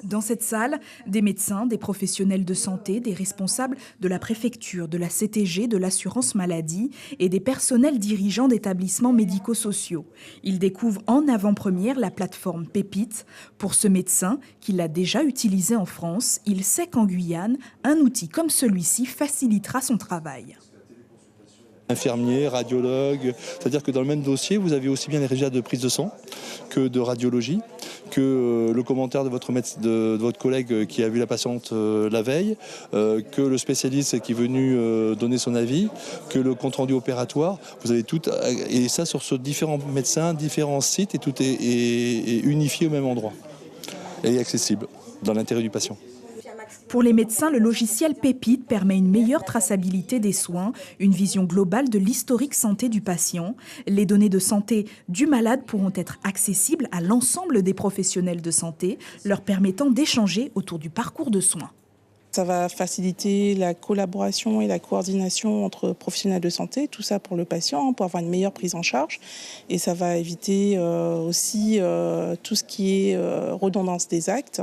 Dans cette salle, des médecins, des professionnels de santé, des responsables de la préfecture, de la CTG, de l'assurance maladie et des personnels dirigeants d'établissements médico-sociaux. Ils découvrent en avant-première la plateforme Pépite. Pour ce médecin, qui l'a déjà utilisée en France, il sait qu'en Guyane, un outil comme celui-ci facilitera son travail. Infirmiers, radiologues, c'est-à-dire que dans le même dossier, vous avez aussi bien les résultats de prise de sang que de radiologie, que le commentaire de votre collègue qui a vu la patiente la veille, que le spécialiste qui est venu donner son avis, que le compte-rendu opératoire. Vous avez tout, et ça sur différents médecins, différents sites, et tout est unifié au même endroit et accessible dans l'intérêt du patient. Pour les médecins, le logiciel Pépite permet une meilleure traçabilité des soins, une vision globale de l'historique santé du patient. Les données de santé du malade pourront être accessibles à l'ensemble des professionnels de santé, leur permettant d'échanger autour du parcours de soins. Ça va faciliter la collaboration et la coordination entre professionnels de santé, tout ça pour le patient, pour avoir une meilleure prise en charge. Et ça va éviter aussi tout ce qui est redondance des actes,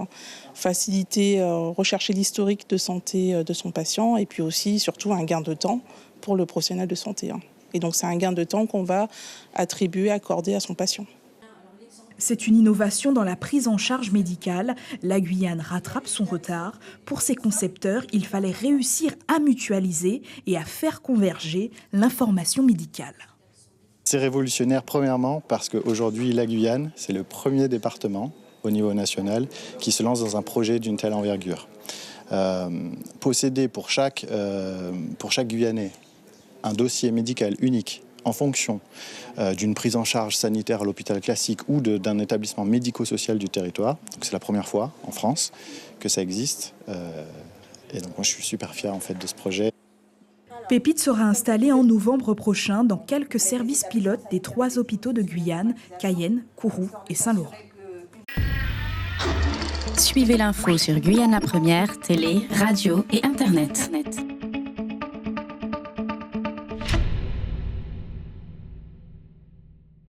faciliter, rechercher l'historique de santé de son patient et puis aussi, surtout, un gain de temps pour le professionnel de santé. Et donc, c'est un gain de temps qu'on va attribuer, accorder à son patient. C'est une innovation dans la prise en charge médicale. La Guyane rattrape son retard. Pour ses concepteurs, il fallait réussir à mutualiser et à faire converger l'information médicale. C'est révolutionnaire premièrement parce qu'aujourd'hui, la Guyane, c'est le premier département au niveau national qui se lance dans un projet d'une telle envergure. Posséder pour chaque Guyanais un dossier médical unique en fonction d'une prise en charge sanitaire à l'hôpital classique ou d'un établissement médico-social du territoire. Donc c'est la première fois en France que ça existe. Et donc moi je suis super fier en fait de ce projet. Pépite sera installé en novembre prochain dans quelques services pilotes des 3 hôpitaux de Guyane, Cayenne, Kourou et Saint-Laurent. Suivez l'info sur Guyane la Première, télé, radio et internet.